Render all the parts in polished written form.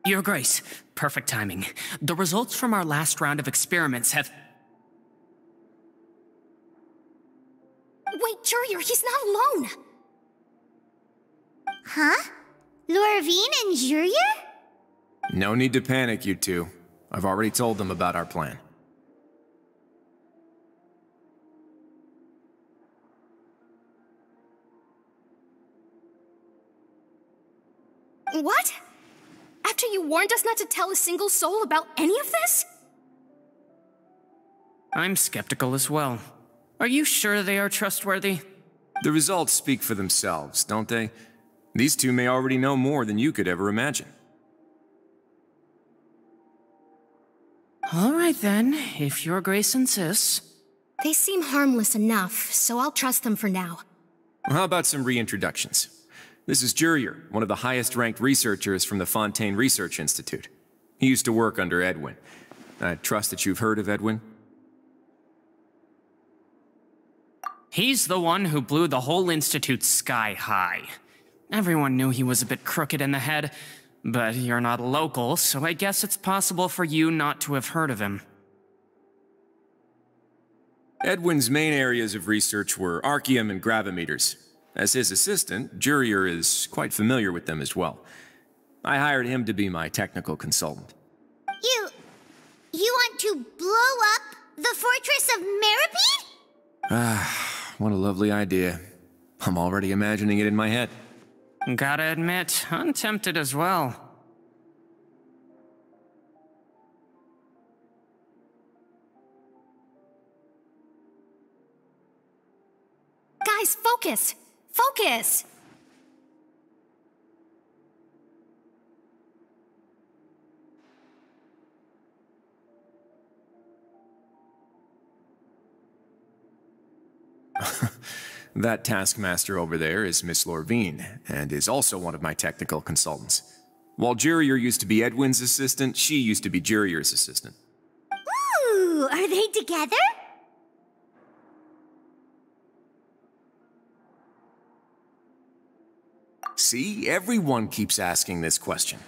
Your Grace, perfect timing. The results from our last round of experiments have... Wait, Jurier, he's not alone! Huh? Lorvine and Jurier? No need to panic, you two. I've already told them about our plan. What? After you warned us not to tell a single soul about any of this? I'm skeptical as well. Are you sure they are trustworthy? The results speak for themselves, don't they? These two may already know more than you could ever imagine. All right then, if Your Grace insists. They seem harmless enough, so I'll trust them for now. How about some reintroductions? This is Jurier, one of the highest-ranked researchers from the Fontaine Research Institute. He used to work under Edwin. I trust that you've heard of Edwin? He's the one who blew the whole institute sky high. Everyone knew he was a bit crooked in the head, but you're not local, so I guess it's possible for you not to have heard of him. Edwin's main areas of research were archaeum and gravimeters. As his assistant, Jurier is quite familiar with them as well. I hired him to be my technical consultant. You want to blow up the Fortress of Meripede? Ah, what a lovely idea. I'm already imagining it in my head. Gotta admit, I'm tempted as well. Guys, focus! Focus! That taskmaster over there is Miss Lorvine, and is also one of my technical consultants. While Jurier used to be Edwin's assistant, she used to be Jurier's assistant. Ooh, are they together? See, everyone keeps asking this question.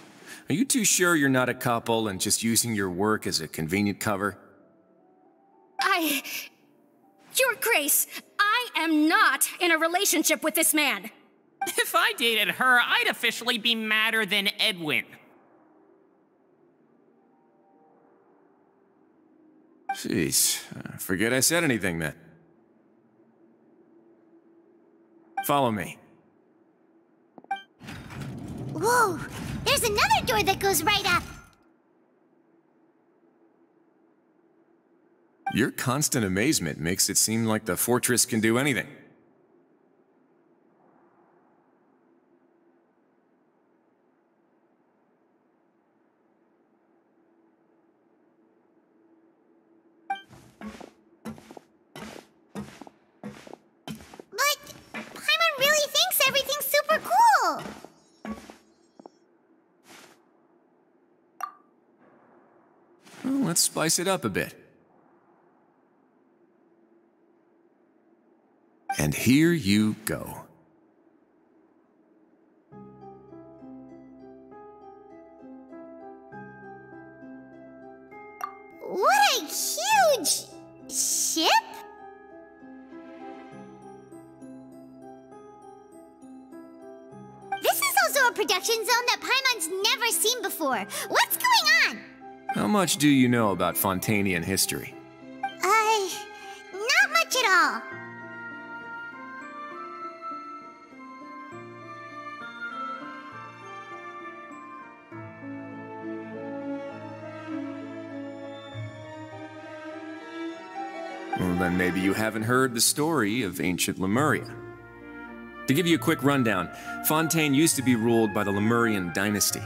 Are you too sure you're not a couple and just using your work as a convenient cover? Your Grace, I am not in a relationship with this man. If I dated her, I'd officially be madder than Edwin. Jeez, forget I said anything then. Follow me. Whoa, there's another door that goes right up. Your constant amazement makes it seem like the fortress can do anything. But Paimon really thinks everything's super cool. Well, let's spice it up a bit. And here you go. What a huge ship? This is also a production zone that Paimon's never seen before. What's going on? How much do you know about Fontainian history? Not much at all. Well, then maybe you haven't heard the story of ancient Lemuria. To give you a quick rundown, Fontaine used to be ruled by the Lemurian dynasty.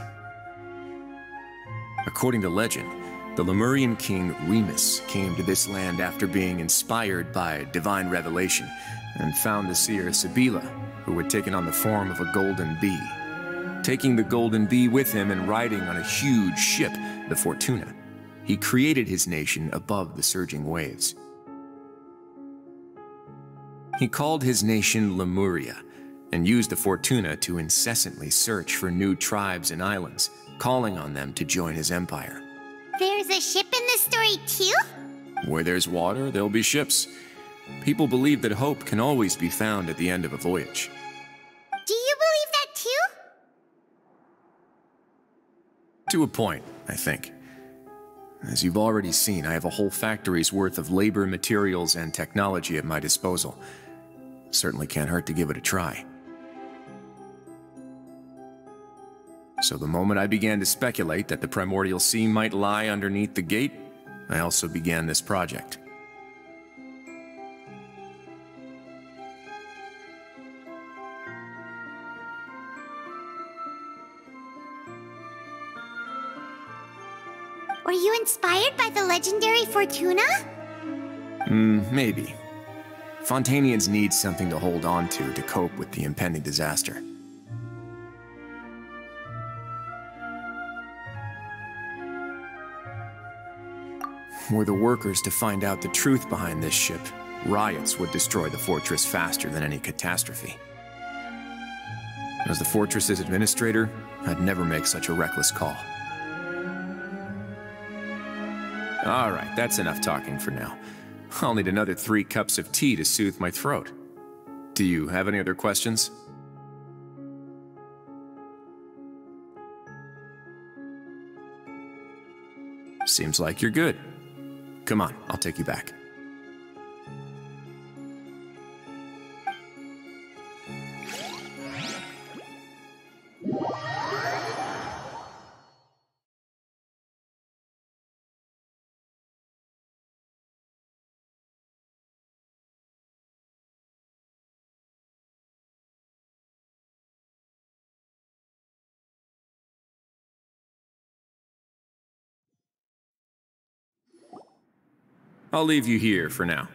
According to legend, the Lemurian king Remus came to this land after being inspired by divine revelation and found the seer Sibila, who had taken on the form of a golden bee. Taking the golden bee with him and riding on a huge ship, the Fortuna, he created his nation above the surging waves. He called his nation Lemuria, and used the Fortuna to incessantly search for new tribes and islands, calling on them to join his empire. There's a ship in this story too? Where there's water, there'll be ships. People believe that hope can always be found at the end of a voyage. Do you believe that too? To a point, I think. As you've already seen, I have a whole factory's worth of labor, materials, and technology at my disposal. Certainly can't hurt to give it a try. So the moment I began to speculate that the primordial sea might lie underneath the gate, I also began this project. Were you inspired by the legendary Fortuna? Maybe. Fontanians need something to hold on to cope with the impending disaster. Were the workers to find out the truth behind this ship, riots would destroy the fortress faster than any catastrophe. As the fortress's administrator, I'd never make such a reckless call. Alright, that's enough talking for now. I'll need another 3 cups of tea to soothe my throat. Do you have any other questions? Seems like you're good. Come on, I'll take you back. I'll leave you here for now.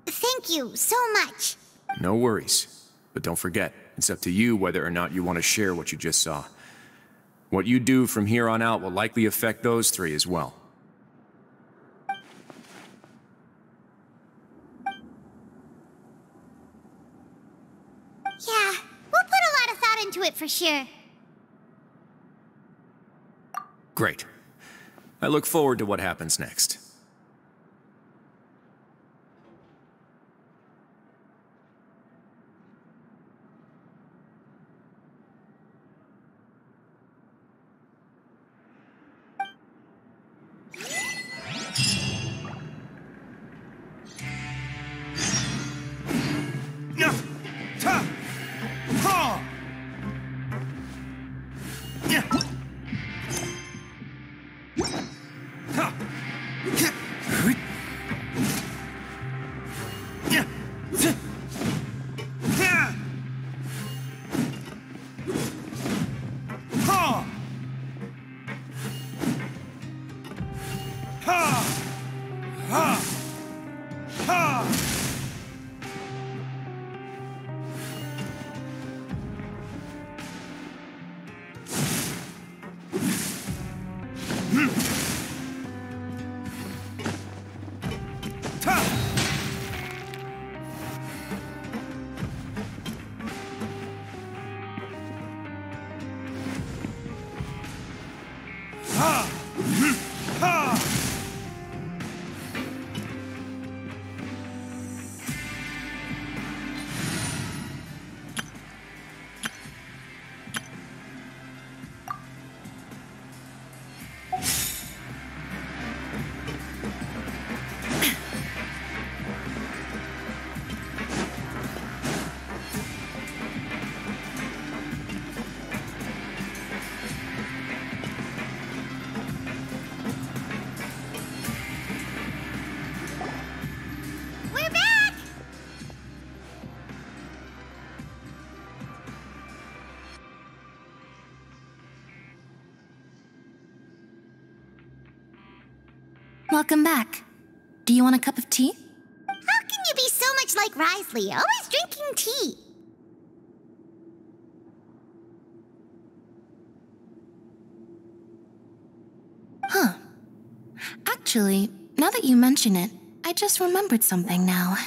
Thank you so much. No worries. But don't forget, it's up to you whether or not you want to share what you just saw. What you do from here on out will likely affect those 3 as well. Yeah, we'll put a lot of thought into it for sure. Great. I look forward to what happens next. Welcome back. Do you want a cup of tea? How can you be so much like Wriothesley, always drinking tea? Huh. Actually, now that you mention it, I just remembered something now.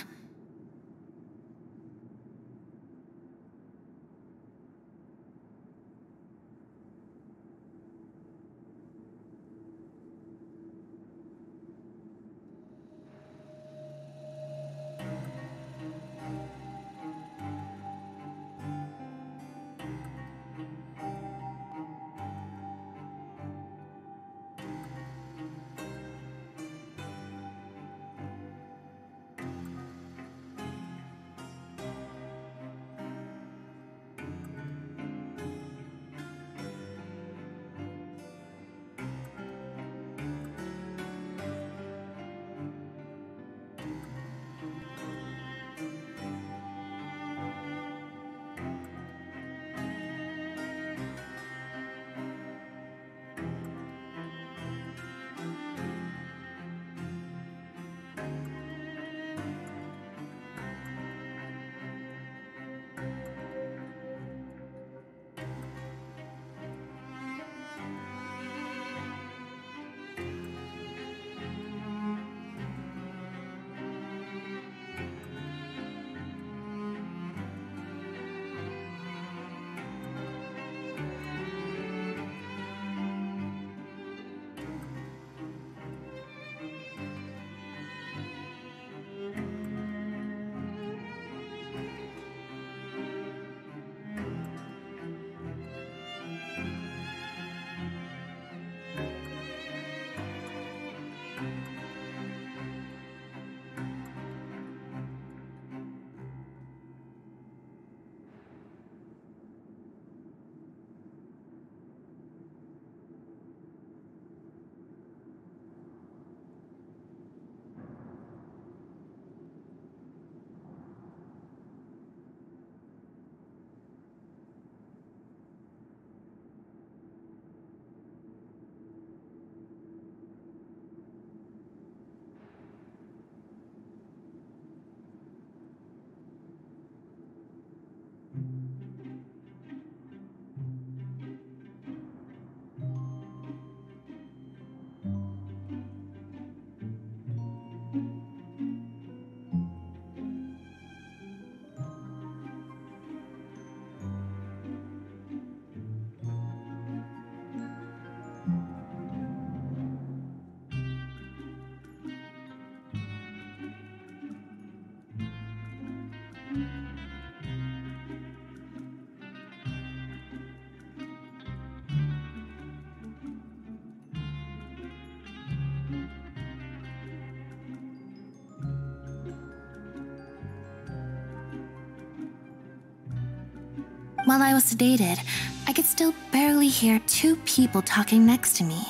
While I was sedated, I could still barely hear two people talking next to me.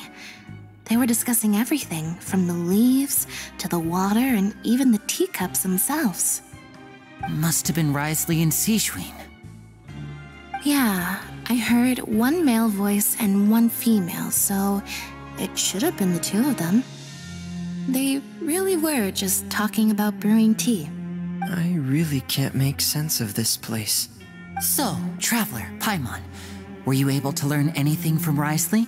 They were discussing everything, from the leaves to the water and even the teacups themselves. Must have been Wriothesley and Sejuin. Yeah, I heard one male voice and one female, so it should have been the two of them. They really were just talking about brewing tea. I really can't make sense of this place. So, Traveler, Paimon, were you able to learn anything from Wriothesley?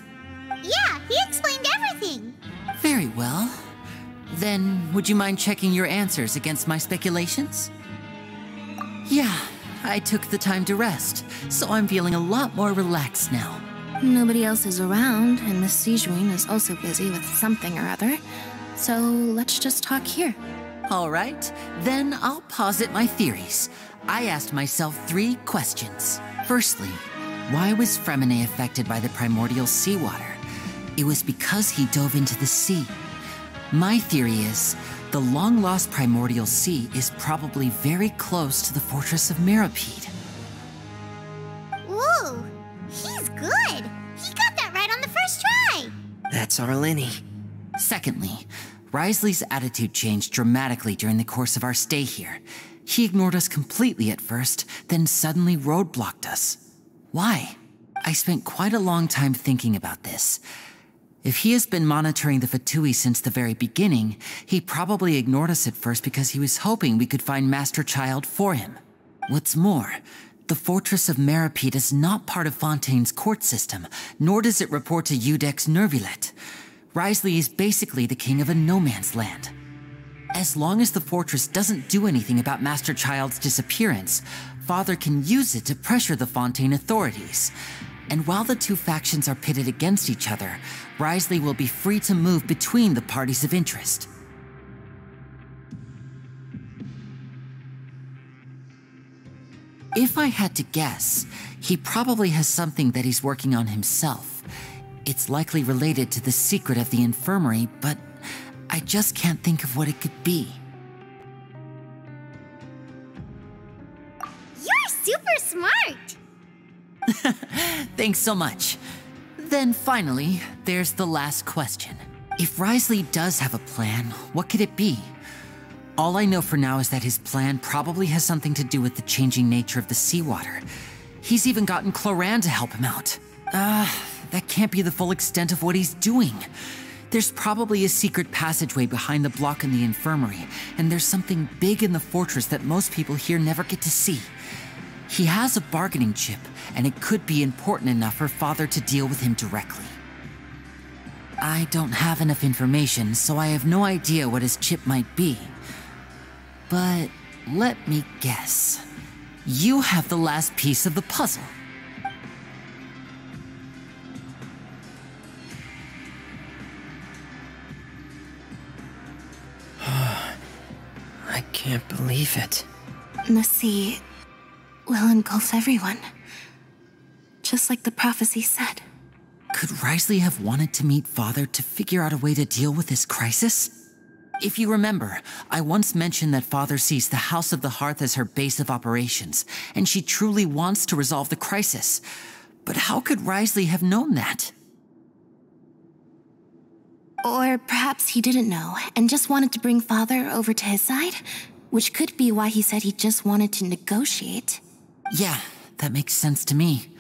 Yeah, he explained everything. Very well. Then, would you mind checking your answers against my speculations? Yeah, I took the time to rest, so I'm feeling a lot more relaxed now. Nobody else is around, and Miss Sejuin is also busy with something or other, so let's just talk here. All right, then I'll posit my theories. I asked myself 3 questions. Firstly, why was Fremine affected by the primordial seawater? It was because he dove into the sea. My theory is, the long-lost primordial sea is probably very close to the fortress of Mirapede. Ooh, he's good. He got that right on the first try. That's Arlene. Secondly, Wriothesley's attitude changed dramatically during the course of our stay here. He ignored us completely at first, then suddenly roadblocked us. Why? I spent quite a long time thinking about this. If he has been monitoring the Fatui since the very beginning, he probably ignored us at first because he was hoping we could find Master Child for him. What's more, the Fortress of Meripede is not part of Fontaine's court system, nor does it report to Udex Nervulet. Wriothesley is basically the king of a no-man's land. As long as the fortress doesn't do anything about Master Child's disappearance, Father can use it to pressure the Fontaine authorities. And while the two factions are pitted against each other, Wriothesley will be free to move between the parties of interest. If I had to guess, he probably has something that he's working on himself. It's likely related to the secret of the infirmary, but I just can't think of what it could be. You're super smart! Thanks so much. Then finally, there's the last question. If Wriothesley does have a plan, what could it be? All I know for now is that his plan probably has something to do with the changing nature of the seawater. He's even gotten Cloran to help him out. That can't be the full extent of what he's doing. There's probably a secret passageway behind the block in the infirmary, and there's something big in the fortress that most people here never get to see. He has a bargaining chip, and it could be important enough for Father to deal with him directly. I don't have enough information, so I have no idea what his chip might be. But let me guess. You have the last piece of the puzzle. I can't believe it. The sea will engulf everyone. Just like the prophecy said. Could Wriothesley have wanted to meet Father to figure out a way to deal with this crisis? If you remember, I once mentioned that Father sees the House of the Hearth as her base of operations, and she truly wants to resolve the crisis. But how could Wriothesley have known that? Or perhaps he didn't know, and just wanted to bring Father over to his side? Which could be why he said he just wanted to negotiate. Yeah, that makes sense to me.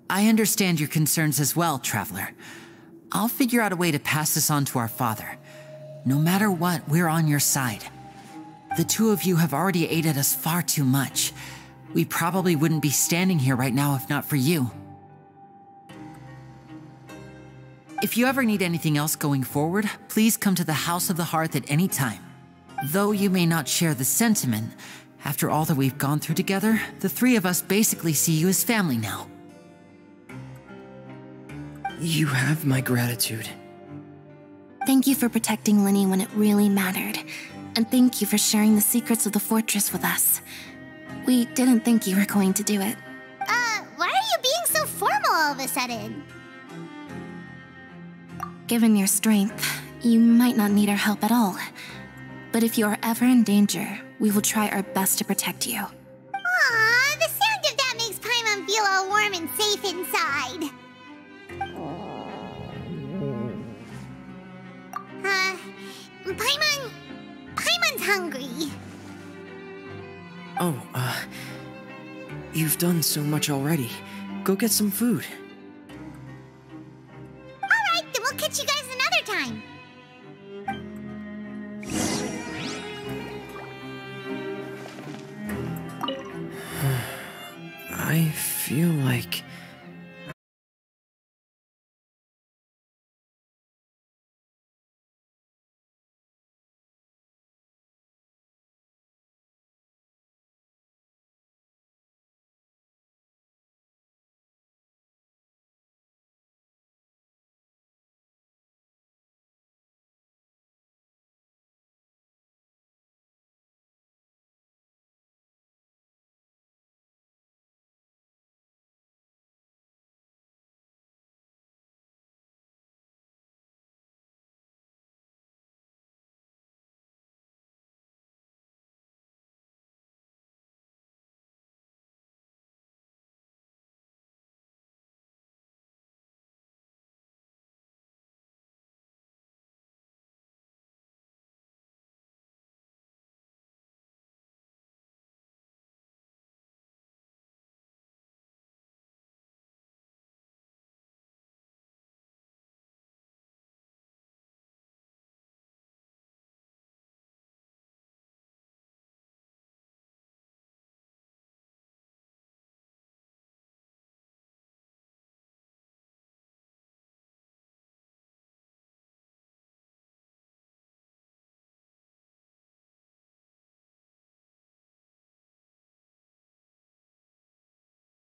I understand your concerns as well, Traveler. I'll figure out a way to pass this on to our father. No matter what, we're on your side. The two of you have already aided us far too much. We probably wouldn't be standing here right now if not for you. If you ever need anything else going forward, please come to the House of the Hearth at any time. Though you may not share the sentiment, after all that we've gone through together, the three of us basically see you as family now. You have my gratitude. Thank you for protecting Linny when it really mattered. And thank you for sharing the secrets of the fortress with us. We didn't think you were going to do it. Why are you being so formal all of a sudden? Given your strength, you might not need our help at all. But if you are ever in danger, we will try our best to protect you. Aww, the sound of that makes Paimon feel all warm and safe inside. Paimon's hungry. Oh, you've done so much already. Go get some food. Alright, then we'll catch you guys another time.